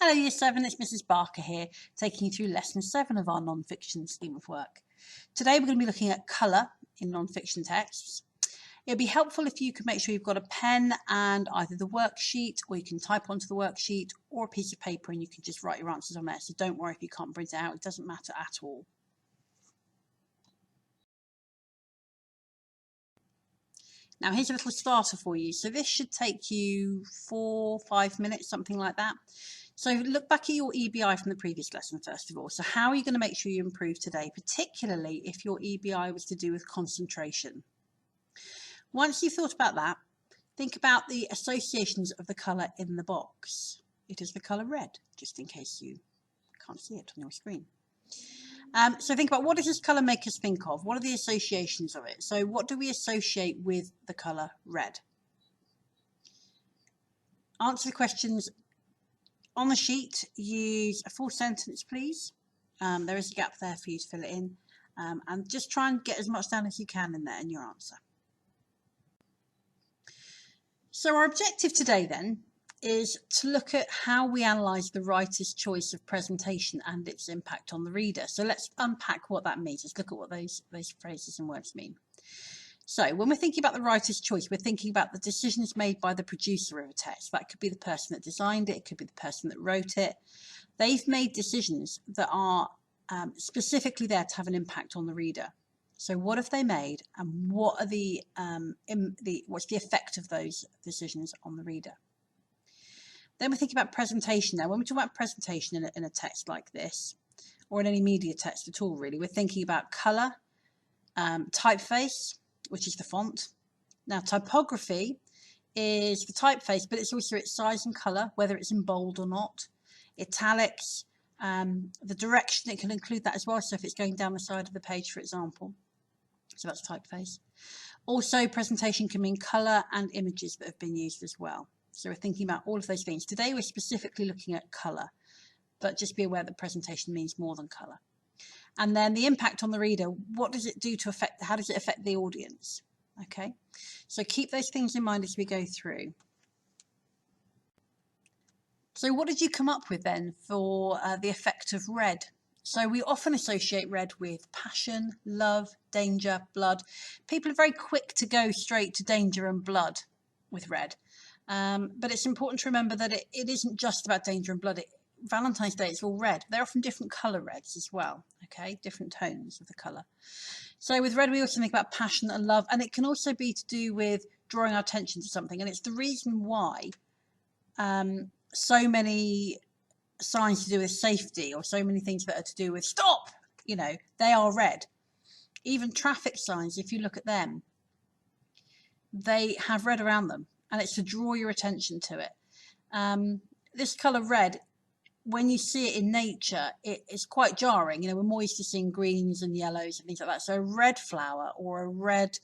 Hello Year 7, it's Mrs Barker here, taking you through Lesson 7 of our non-fiction scheme of work. Today we're going to be looking at colour in non-fiction texts. It would be helpful if you could make sure you've got a pen and either the worksheet, or you can type onto the worksheet, or a piece of paper and you can just write your answers on there. So don't worry if you can't print it out, it doesn't matter at all. Now here's a little starter for you. So this should take you 4-5 minutes, something like that. So look back at your EBI from the previous lesson first of all. So how are you going to make sure you improve today, particularly if your EBI was to do with concentration? Once you've thought about that, think about the associations of the colour in the box. It is the colour red, just in case you can't see it on your screen. So think about, what does this colour make us think of? What are the associations of it? So what do we associate with the colour red? Answer the questions on the sheet. Use a full sentence, please. There is a gap there for you to fill it in. And just try and get as much down as you can in there in your answer. So our objective today then is to look at how we analyse the writer's choice of presentation and its impact on the reader. So let's unpack what that means. Let's look at what those phrases and words mean. So when we're thinking about the writer's choice, we're thinking about the decisions made by the producer of a text. That could be the person that designed it, it could be the person that wrote it. They've made decisions that are specifically there to have an impact on the reader. So what have they made, and what are what's the effect of those decisions on the reader? Then we're thinking about presentation. Now, when we talk about presentation in a text like this, or in any media text at all, really, we're thinking about colour, typeface, which is the font. Now, typography is the typeface, but it's also its size and colour, whether it's in bold or not. Italics, the direction, it can include that as well. So if it's going down the side of the page, for example. So that's typeface. Also, presentation can mean colour and images that have been used as well. So we're thinking about all of those things. Today we're specifically looking at colour, but just be aware that presentation means more than colour. And then the impact on the reader, what does it do to affect, how does it affect the audience? Okay, so keep those things in mind as we go through. So what did you come up with then for the effect of red? So we often associate red with passion, love, danger, blood. People are very quick to go straight to danger and blood with red. But it's important to remember that it isn't just about danger and blood. Valentine's Day, it's all red. They're often different colour reds as well, okay? Different tones of the colour. So with red, we also think about passion and love, and it can also be to do with drawing our attention to something. And it's the reason why so many signs to do with safety, or so many things that are to do with stop, you know, they are red. Even traffic signs, if you look at them, they have red around them. And it's to draw your attention to it. This colour red, when you see it in nature, it's quite jarring. You know, we're more used to seeing greens and yellows and things like that. So a red flower or a red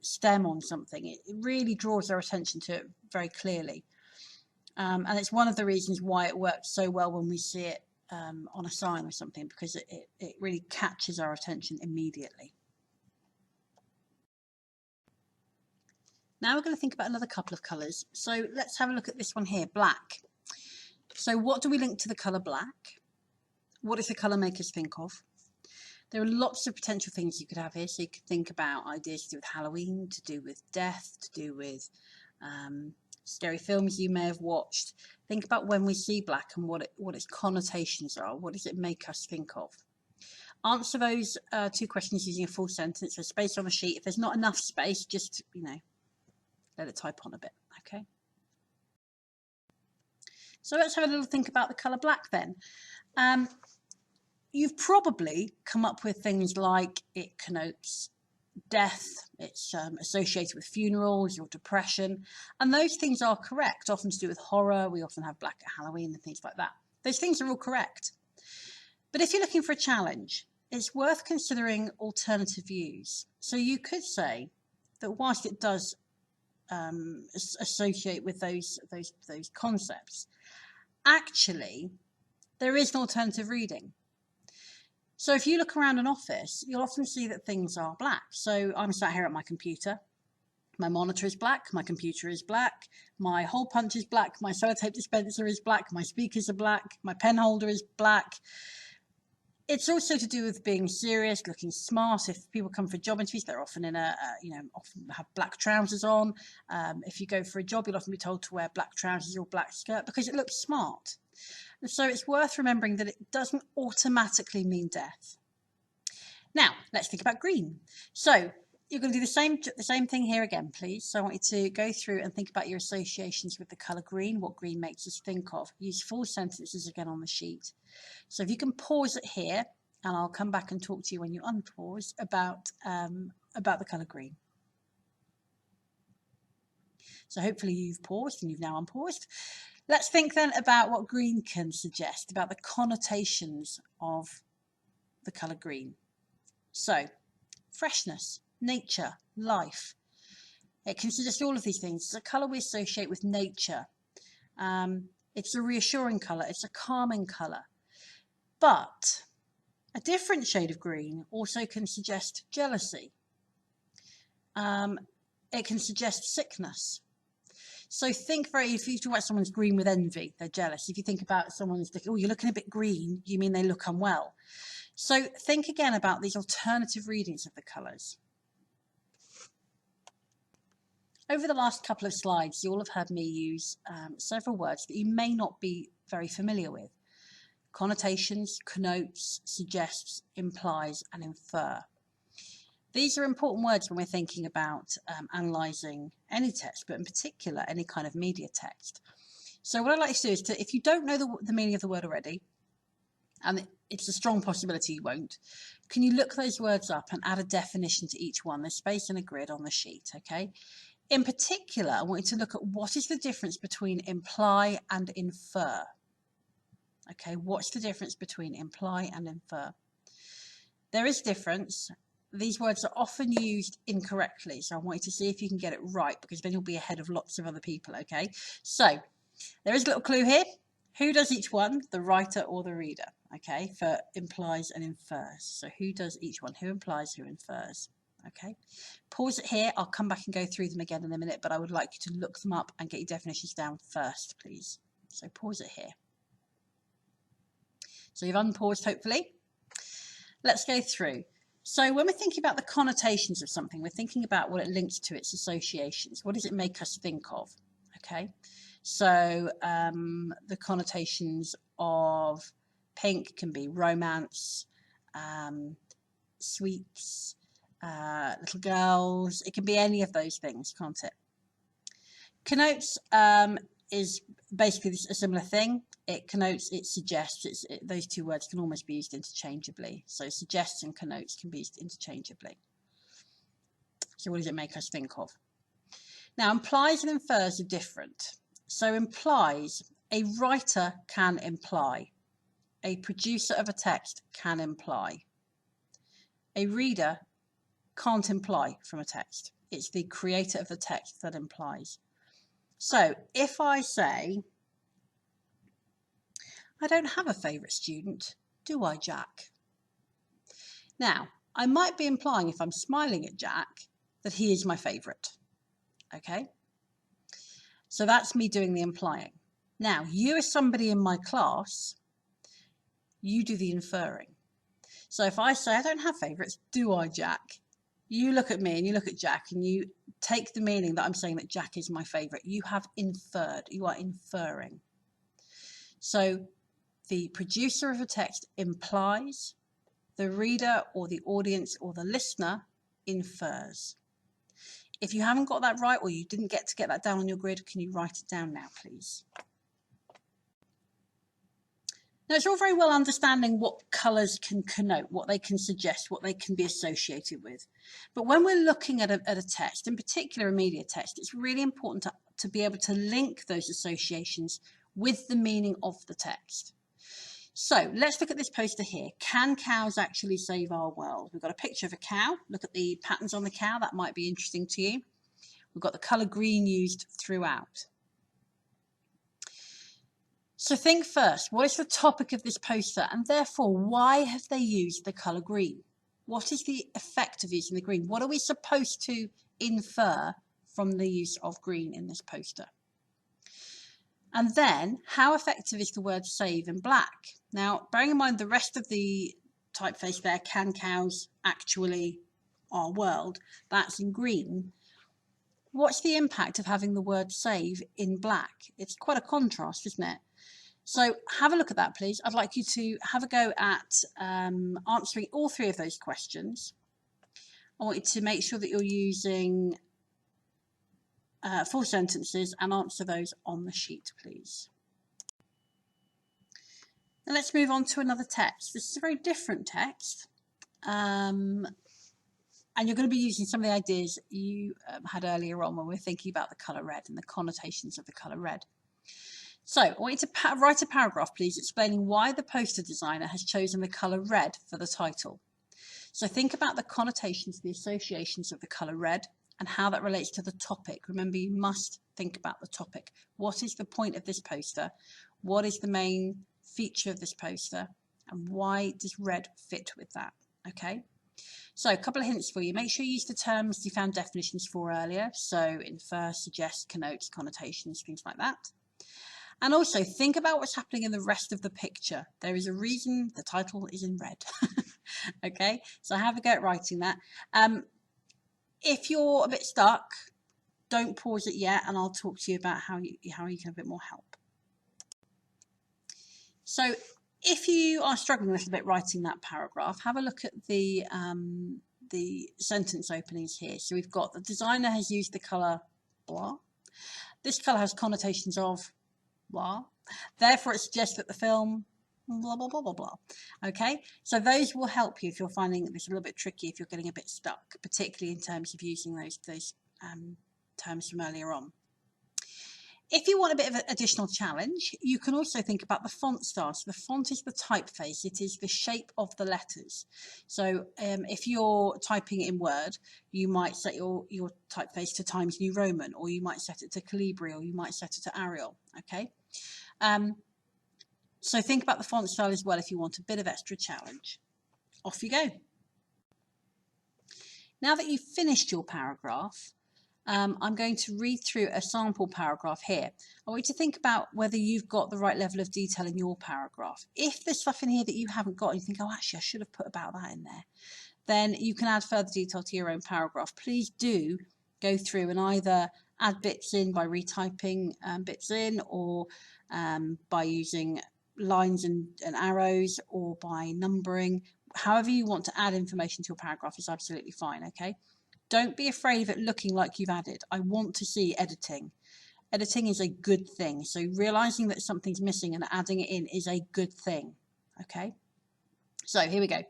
stem on something, it really draws our attention to it very clearly. And it's one of the reasons why it works so well when we see it on a sign or something, because it really catches our attention immediately. Now we're going to think about another couple of colours. So let's have a look at this one here, black. So what do we link to the colour black? What does the colour make us think of? There are lots of potential things you could have here. So you could think about ideas to do with Halloween, to do with death, to do with scary films you may have watched. Think about when we see black and what its connotations are. What does it make us think of? Answer those two questions using a full sentence. So space on the sheet. If there's not enough space, just, you know, let it type on a bit, okay? So let's have a little think about the colour black then. You've probably come up with things like it connotes death, it's associated with funerals or depression, and those things are correct, often to do with horror. We often have black at Halloween and things like that. Those things are all correct. But if you're looking for a challenge, it's worth considering alternative views. So you could say that whilst it does associate with those concepts, actually there is an alternative reading. So if you look around an office, you'll often see that things are black. So I'm sat here at my computer, My monitor is black, my computer is black, my hole punch is black, my sellotape dispenser is black, my speakers are black, my pen holder is black. It's also to do with being serious, looking smart. If people come for job interviews, they're often in often have black trousers on. If you go for a job, you'll often be told to wear black trousers or black skirt because it looks smart. And so it's worth remembering that it doesn't automatically mean death. Now, let's think about green. So you're going to do the same thing here again, please. So I want you to go through and think about your associations with the colour green, what green makes us think of. Use full sentences again on the sheet. So if you can pause it here, and I'll come back and talk to you when you unpause about the colour green. So hopefully you've paused and you've now unpaused. Let's think then about what green can suggest, about the connotations of the colour green. So, freshness, nature, life. It can suggest all of these things. It's a colour we associate with nature. It's a reassuring colour. It's a calming colour. But a different shade of green also can suggest jealousy. It can suggest sickness. So if you talk about someone's green with envy, they're jealous. If you think about someone's looking, oh, you're looking a bit green, you mean they look unwell. So think again about these alternative readings of the colours. Over the last couple of slides, you'll have heard me use several words that you may not be very familiar with. Connotations, connotes, suggests, implies, and infer. These are important words when we're thinking about analysing any text, but in particular, any kind of media text. So what I'd like you to do is, if you don't know the meaning of the word already, and it's a strong possibility you won't, can you look those words up and add a definition to each one? There's space and a grid on the sheet, okay? In particular, I want you to look at what is the difference between imply and infer. Okay, what's the difference between imply and infer? There is difference. These words are often used incorrectly, so I want you to see if you can get it right, because then you'll be ahead of lots of other people, okay? So, there is a little clue here. Who does each one? The writer or the reader, okay, for implies and infers. So who does each one? Who implies, who infers, okay? Pause it here. I'll come back and go through them again in a minute, but I would like you to look them up and get your definitions down first, please. So pause it here. So you've unpaused, hopefully. Let's go through. So when we're thinking about the connotations of something, we're thinking about what it links to, its associations. What does it make us think of, okay? So the connotations of pink can be romance, sweets, little girls. It can be any of those things, can't it? Connotes is basically a similar thing. It connotes, it suggests. Those two words can almost be used interchangeably. So suggests and connotes can be used interchangeably. So what does it make us think of? Now, implies and infers are different. So implies, a writer can imply. A producer of a text can imply. A reader can't imply from a text. It's the creator of the text that implies. So if I say, I don't have a favourite student, do I, Jack? Now, I might be implying, if I'm smiling at Jack, that he is my favourite. Okay? So that's me doing the implying. Now, you as somebody in my class, you do the inferring. So if I say, I don't have favourites, do I, Jack? You look at me and you look at Jack and you take the meaning that I'm saying that Jack is my favourite. You have inferred. You are inferring. So the producer of a text implies, the reader or the audience or the listener infers. If you haven't got that right, or you didn't get that down on your grid, can you write it down now, please? Now, it's all very well understanding what colours can connote, what they can suggest, what they can be associated with. But when we're looking at a text, in particular a media text, it's really important to be able to link those associations with the meaning of the text. So let's look at this poster here. Can cows actually save our world? We've got a picture of a cow. Look at the patterns on the cow. That might be interesting to you. We've got the colour green used throughout. So think first, what is the topic of this poster? And therefore, why have they used the colour green? What is the effect of using the green? What are we supposed to infer from the use of green in this poster. And then, how effective is the word save in black? Now, bearing in mind the rest of the typeface there, can cows actually our world, that's in green. What's the impact of having the word save in black? It's quite a contrast, isn't it? So have a look at that, please. I'd like you to have a go at answering all three of those questions. I want you to make sure that you're using full sentences and answer those on the sheet, please. Now let's move on to another text. This is a very different text. And you're going to be using some of the ideas you had earlier on when we were thinking about the colour red and the connotations of the colour red. So I want you to write a paragraph, please, explaining why the poster designer has chosen the colour red for the title. So think about the connotations, the associations of the colour red and how that relates to the topic. Remember, you must think about the topic. What is the point of this poster? What is the main feature of this poster? And why does red fit with that? Okay. So a couple of hints for you. Make sure you use the terms you found definitions for earlier. So infer, suggest, connote, connotations, things like that. And also think about what's happening in the rest of the picture. There is a reason the title is in red. Okay, so have a go at writing that. If you're a bit stuck, don't pause it yet, and I'll talk to you about how you can have a bit more help. So if you are struggling a little bit writing that paragraph, have a look at the sentence openings here. So we've got the designer has used the colour blah. This colour has connotations of blah. Therefore, it suggests that the film blah, blah, blah, blah, blah. Okay, so those will help you if you're finding this a little bit tricky, if you're getting a bit stuck, particularly in terms of using those terms from earlier on. If you want a bit of an additional challenge, you can also think about the font style. So the font is the typeface. It is the shape of the letters. So if you're typing in Word, you might set your typeface to Times New Roman, or you might set it to Calibri, or you might set it to Arial. Okay. So think about the font style as well if you want a bit of extra challenge. Off you go. Now that you've finished your paragraph, I'm going to read through a sample paragraph here. I want you to think about whether you've got the right level of detail in your paragraph. If there's stuff in here that you haven't got and you think, oh, actually, I should have put about that in there, then you can add further detail to your own paragraph. Please do go through and either add bits in by retyping bits in, or by using lines and arrows, or by numbering. However you want to add information to your paragraph is absolutely fine, okay? Don't be afraid of it looking like you've added. I want to see editing. Editing is a good thing. So realizing that something's missing and adding it in is a good thing, okay? So here we go.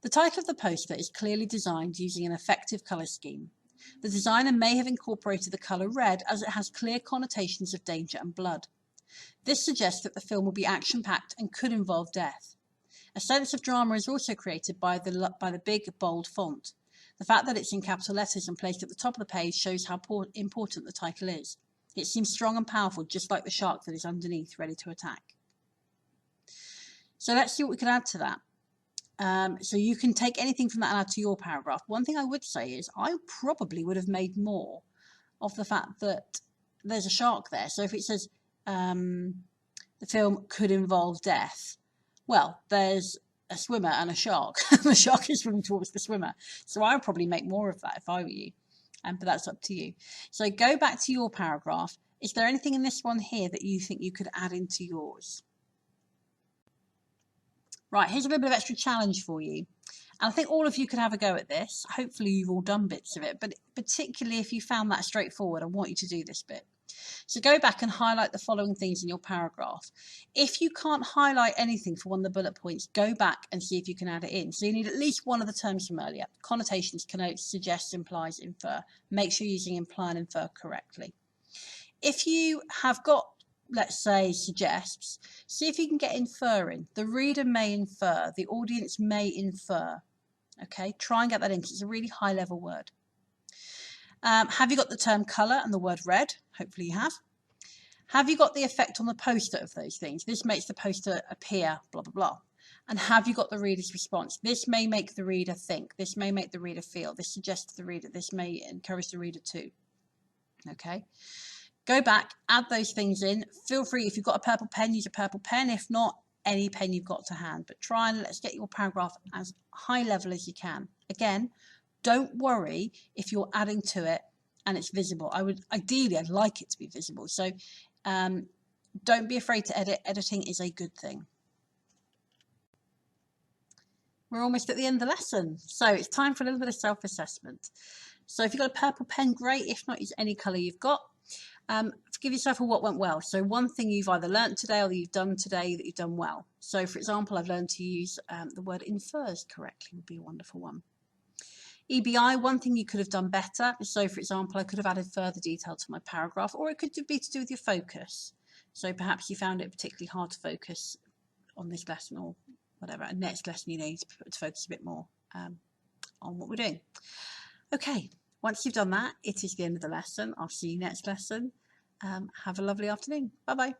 The title of the poster is clearly designed using an effective color scheme. The designer may have incorporated the color red as it has clear connotations of danger and blood. This suggests that the film will be action-packed and could involve death. A sense of drama is also created by the big, bold font. The fact that it's in capital letters and placed at the top of the page shows how important the title is. It seems strong and powerful, just like the shark that is underneath, ready to attack. So let's see what we can add to that. So you can take anything from that and add to your paragraph. One thing I would say is I probably would have made more of the fact that there's a shark there. So if it says the film could involve death, well, there's a swimmer and a shark. The shark is swimming towards the swimmer. So I would probably make more of that if I were you. But that's up to you. So go back to your paragraph. Is there anything in this one here that you think you could add into yours? Right, here's a little bit of extra challenge for you. And I think all of you could have a go at this. Hopefully you've all done bits of it, but particularly if you found that straightforward, I want you to do this bit. So go back and highlight the following things in your paragraph. If you can't highlight anything for one of the bullet points, go back and see if you can add it in. So you need at least one of the terms from earlier. Connotations, connotes, suggests, implies, infer. Make sure you're using imply and infer correctly. If you have got, let's say, suggests, see if you can get infer in. The reader may infer, the audience may infer. Okay, try and get that in because it's a really high level word. Have you got the term colour and the word red? Hopefully you have. Have you got the effect on the poster of those things? This makes the poster appear, blah, blah, blah. And have you got the reader's response? This may make the reader think. This may make the reader feel. This suggests to the reader. This may encourage the reader to. Okay, go back, add those things in. Feel free, if you've got a purple pen, use a purple pen. If not, any pen you've got to hand. But try and let's get your paragraph as high level as you can. Again, don't worry if you're adding to it and it's visible. Ideally, I'd like it to be visible. So don't be afraid to edit. Editing is a good thing. We're almost at the end of the lesson. So it's time for a little bit of self-assessment. So if you've got a purple pen, great. If not, use any colour you've got. Give yourself a what went well. So one thing you've either learnt today or that you've done today that you've done well. So for example, I've learned to use the word infers correctly would be a wonderful one. EBI, one thing you could have done better. So for example, I could have added further detail to my paragraph, or it could be to do with your focus. So perhaps you found it particularly hard to focus on this lesson or whatever, and next lesson you need to focus a bit more on what we're doing. Okay, once you've done that, it is the end of the lesson. I'll see you next lesson. Have a lovely afternoon. Bye-bye.